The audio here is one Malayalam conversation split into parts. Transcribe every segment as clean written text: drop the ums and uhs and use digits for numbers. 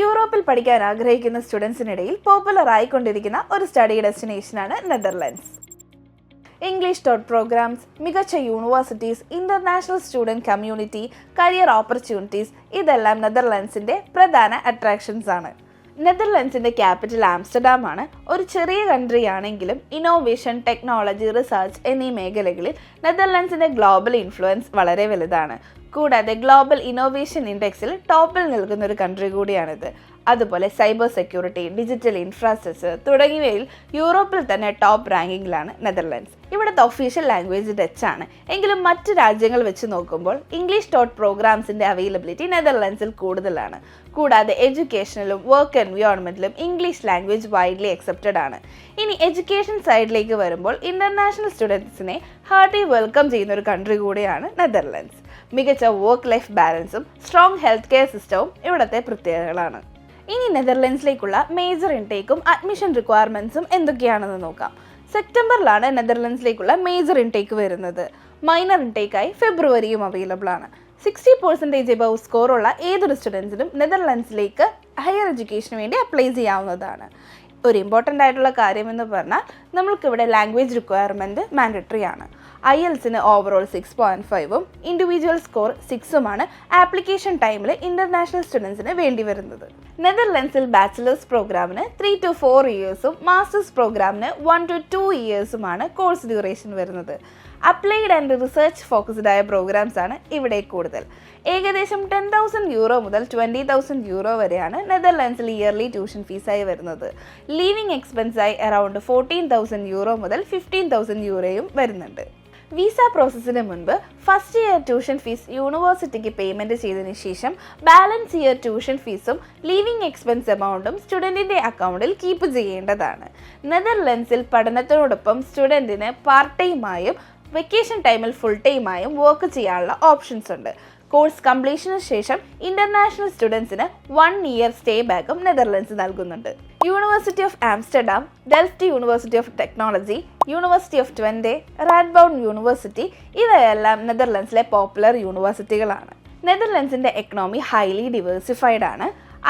യൂറോപ്പിൽ പഠിക്കാൻ ആഗ്രഹിക്കുന്ന സ്റ്റുഡൻസിനിടയിൽ പോപ്പുലർ ആയിക്കൊണ്ടിരിക്കുന്ന ഒരു സ്റ്റഡി ഡെസ്റ്റിനേഷനാണ് നെതർലൻഡ്സ്. ഇംഗ്ലീഷ് ടോട്ട് പ്രോഗ്രാംസ്, മികച്ച universities, international student community, career opportunities ഇതെല്ലാം നെതർലൻഡ്സിന്റെ പ്രധാന അട്രാക്ഷൻസ് ആണ്. നെതർലൻഡ്സിന്റെ ക്യാപിറ്റൽ ആംസ്റ്റർഡാം ആണ്. ഒരു ചെറിയ കൺട്രി ആണെങ്കിലും ഇന്നോവേഷൻ, ടെക്നോളജി, റിസർച്ച് എന്നീ മേഖലകളിൽ നെതർലൻഡ്സിന്റെ ഗ്ലോബൽ ഇൻഫ്ലുവൻസ് വളരെ വലുതാണ്. കൂടാതെ ഗ്ലോബൽ ഇന്നോവേഷൻ ഇൻഡെക്സിൽ ടോപ്പിൽ നിൽക്കുന്ന ഒരു കൺട്രി കൂടിയാണിത്. അതുപോലെ സൈബർ സെക്യൂരിറ്റി, ഡിജിറ്റൽ ഇൻഫ്രാസ്ട്രക്ചർ തുടങ്ങിയവയിൽ യൂറോപ്പിൽ തന്നെ ടോപ്പ് റാങ്കിങ്ങിലാണ് നെതർലൻഡ്സ്. ഇവിടുത്തെ ഒഫീഷ്യൽ ലാംഗ്വേജ് ഡച്ച് ആണ്. എങ്കിലും മറ്റ് രാജ്യങ്ങൾ വെച്ച് നോക്കുമ്പോൾ ഇംഗ്ലീഷ് ടോട്ട് പ്രോഗ്രാംസിന്റെ അവൈലബിലിറ്റി നെതർലൻഡ്സിൽ കൂടുതലാണ്. കൂടാതെ എഡ്യൂക്കേഷനിലും വർക്ക് എൻവയോൺമെന്റിലും ഇംഗ്ലീഷ് ലാംഗ്വേജ് വൈഡ്ലി അക്സെപ്റ്റഡ് ആണ്. ഇനി എഡ്യൂക്കേഷൻ സൈഡിലേക്ക് വരുമ്പോൾ ഇന്റർനാഷണൽ സ്റ്റുഡൻസിനെ ഹാർട്ടി വെൽക്കം ചെയ്യുന്ന ഒരു കൺട്രി കൂടിയാണ് നെതർലൻഡ്സ്. മികച്ച വർക്ക് ലൈഫ് ബാലൻസും സ്ട്രോങ് ഹെൽത്ത് കെയർ സിസ്റ്റവും ഇവിടുത്തെ പ്രത്യേകതകളാണ്. ഇനി നെതർലൻഡ്സിലേക്കുള്ള മേജർ ഇൻടേക്കും അഡ്മിഷൻ റിക്വയർമെന്റ്സും എന്തൊക്കെയാണെന്ന് നോക്കാം. സെപ്റ്റംബറിലാണ് നെതർലൻഡ്സിലേക്കുള്ള മേജർ ഇൻടേക്ക് വരുന്നത്. മൈനർ ഇൻടേക്കായി ഫെബ്രുവരിയും അവൈലബിൾ ആണ്. 60% എബവ് സ്കോറുള്ള ഏതൊരു സ്റ്റുഡൻസിനും നെതർലൻഡ്സിലേക്ക് ഹയർ എഡ്യൂക്കേഷന് വേണ്ടി അപ്ലൈ ചെയ്യാവുന്നതാണ്. ഒരു ഇമ്പോർട്ടൻ്റ് ആയിട്ടുള്ള കാര്യം എന്ന് പറഞ്ഞാൽ നമ്മൾക്കിവിടെ ലാംഗ്വേജ് റിക്വയർമെൻറ്റ് മാൻഡറ്ററി ആണ്. IELTSന് ഓവറോൾ 6.5ഉം ഇൻഡിവിജ്വൽ സ്കോർ 6ഉമാണ് ആപ്ലിക്കേഷൻ ടൈമിൽ ഇൻ്റർനാഷണൽ സ്റ്റുഡൻസിന് വേണ്ടി വരുന്നത്. നെതർലൻഡ്സിൽ ബാച്ചിലേഴ്സ് പ്രോഗ്രാമിന് 3 to 4 ഇയേഴ്സും മാസ്റ്റേഴ്സ് പ്രോഗ്രാമിന് 1 to 2 ഇയേഴ്സുമാണ് കോഴ്സ് ഡ്യൂറേഷൻ വരുന്നത്. അപ്ലൈഡ് ആൻഡ് റിസർച്ച് ഫോക്കസ്ഡ് ആയ പ്രോഗ്രാംസ് ആണ് ഇവിടെ കൂടുതൽ. ഏകദേശം 10,000 യൂറോ മുതൽ 20,000 യൂറോ വരെയാണ് നെതർലൻഡ്സിൽ ഇയർലി ട്യൂഷൻ ഫീസായി വരുന്നത്. ലീവിംഗ് എക്സ്പെൻസായി അറൗണ്ട് 14,000 യൂറോ മുതൽ 15,000 യൂറോയും വരുന്നുണ്ട്. വിസ പ്രോസസ്സിന് മുൻപ് ഫസ്റ്റ് ഇയർ ട്യൂഷൻ ഫീസ് യൂണിവേഴ്സിറ്റിക്ക് പേയ്മെൻറ്റ് ചെയ്തതിന് ശേഷം ബാലൻസ് ഇയർ ട്യൂഷൻ ഫീസും ലീവിംഗ് എക്സ്പെൻസ് എമൗണ്ടും സ്റ്റുഡൻറ്റിൻ്റെ അക്കൗണ്ടിൽ കീപ്പ് ചെയ്യേണ്ടതാണ്. നെതർലൻഡ്സിൽ പഠനത്തോടൊപ്പം സ്റ്റുഡൻറ്റിന് പാർട്ട് ടൈമായും വെക്കേഷൻ ടൈമിൽ ഫുൾ ടൈമായും വർക്ക് ചെയ്യാനുള്ള ഓപ്ഷൻസ് ഉണ്ട്. കോഴ്സ് കംപ്ലീഷന് ശേഷം ഇന്റർനാഷണൽ സ്റ്റുഡൻസിന് 1 ഇയർ സ്റ്റേ ബാക്കും നെതർലൻഡ്സ് നൽകുന്നുണ്ട്. University of Amsterdam, Delft University of Technology, University of Twente, Radboud University ഇവയെല്ലാം നെതർലൻഡ്സിലെ പോപ്പുലർ യൂണിവേഴ്സിറ്റികളാണ്. നെതർലൻഡ്സിന്റെ എക്കണോമി ഹൈലി ഡിവേഴ്സിഫൈഡ് ആണ്.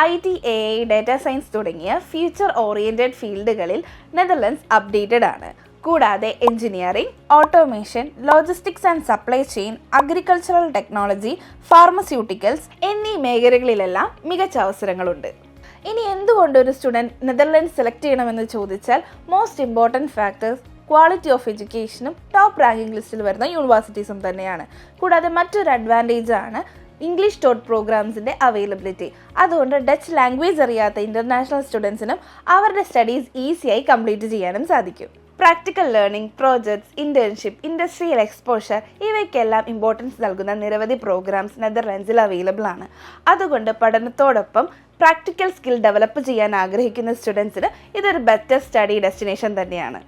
IT, AI, ഡാറ്റ സയൻസ് തുടങ്ങിയ ഫ്യൂച്ചർ ഓറിയന്റഡ് ഫീൽഡുകളിൽ നെതർലൻഡ്സ് അപ്ഡേറ്റഡ് ആണ്. കൂടാതെ engineering, automation, logistics and supply chain, agricultural technology, pharmaceuticals എന്നീ മേഖലകളിലെല്ലാം മികച്ച അവസരങ്ങളുണ്ട്. ഇനി എന്തുകൊണ്ട് ഒരു സ്റ്റുഡൻറ് നെതർലൻഡ്സ് സെലക്ട് ചെയ്യണമെന്ന് ചോദിച്ചാൽ most important factors quality of എഡ്യൂക്കേഷനും ടോപ്പ് റാങ്കിംഗ് ലിസ്റ്റിൽ വരുന്ന യൂണിവേഴ്സിറ്റീസും തന്നെയാണ്. കൂടാതെ മറ്റൊരു അഡ്വാൻറ്റേജ് ആണ് ഇംഗ്ലീഷ് ടോട്ട് പ്രോഗ്രാംസിൻ്റെ അവൈലബിലിറ്റി. അതുകൊണ്ട് ഡച്ച് ലാംഗ്വേജ് അറിയാത്ത ഇൻ്റർനാഷണൽ സ്റ്റുഡൻസിനും അവരുടെ സ്റ്റഡീസ് ഈസിയായി കംപ്ലീറ്റ് ചെയ്യാനും സാധിക്കും. Practical learning, projects, internship, industrial exposure ഇവയ്ക്കെല്ലാം ഇമ്പോർട്ടൻസ് നൽകുന്ന നിരവധി പ്രോഗ്രാംസ് നെതർലൻഡ്സിൽ അവൈലബിൾ ആണ്. അതുകൊണ്ട് പഠനത്തോടൊപ്പം പ്രാക്ടിക്കൽ സ്കിൽ ഡെവലപ്പ് ചെയ്യാൻ ആഗ്രഹിക്കുന്ന സ്റ്റുഡൻസിന് ഇതൊരു ബെറ്റർ സ്റ്റഡി ഡെസ്റ്റിനേഷൻ തന്നെയാണ്.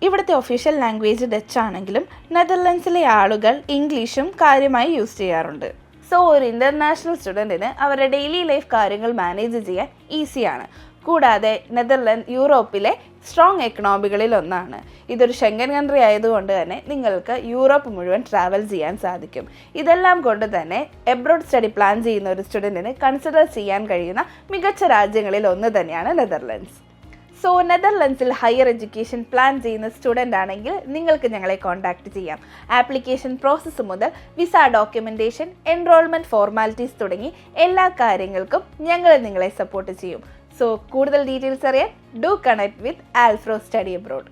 ഇവിടുത്തെ ഒഫീഷ്യൽ ലാംഗ്വേജ് ഡച്ച് ആണെങ്കിലും നെതർലൻഡ്സിലെ ആളുകൾ ഇംഗ്ലീഷും കാര്യമായി യൂസ് ചെയ്യാറുണ്ട്. സോ ഒരു ഇൻ്റർനാഷണൽ സ്റ്റുഡൻറ്റിന് അവരുടെ ഡെയിലി ലൈഫ് കാര്യങ്ങൾ മാനേജ് ചെയ്യാൻ ഈസിയാണ്. കൂടാതെ നെതർലൻഡ് യൂറോപ്പിലെ സ്ട്രോങ് എക്കണോമികളിൽ ഒന്നാണ്. ഇതൊരു ഷെങ്കൻ കൺട്രി ആയതുകൊണ്ട് തന്നെ നിങ്ങൾക്ക് യൂറോപ്പ് മുഴുവൻ ട്രാവൽ ചെയ്യാൻ സാധിക്കും. ഇതെല്ലാം കൊണ്ട് തന്നെ എബ്രോഡ് സ്റ്റഡി പ്ലാൻ ചെയ്യുന്ന ഒരു സ്റ്റുഡൻറ്റിന് കൺസിഡർ ചെയ്യാൻ കഴിയുന്ന മികച്ച രാജ്യങ്ങളിൽ ഒന്ന് തന്നെയാണ് നെതർലൻഡ്സ്. സോ നെതർലൻഡ്സിൽ ഹയർ എഡ്യൂക്കേഷൻ പ്ലാൻ ചെയ്യുന്ന സ്റ്റുഡൻ്റ് ആണെങ്കിൽ നിങ്ങൾക്ക് ഞങ്ങളെ കോൺടാക്റ്റ് ചെയ്യാം. ആപ്ലിക്കേഷൻ പ്രോസസ്സ് മുതൽ വിസ ഡോക്യുമെൻറ്റേഷൻ, എൻറോൾമെൻറ്റ് ഫോർമാലിറ്റീസ് തുടങ്ങി എല്ലാ കാര്യങ്ങൾക്കും ഞങ്ങൾ നിങ്ങളെ സപ്പോർട്ട് ചെയ്യും. സോ കൂടുതൽ ഡീറ്റെയിൽസ് അറിയാൻ do connect with Alfro study abroad.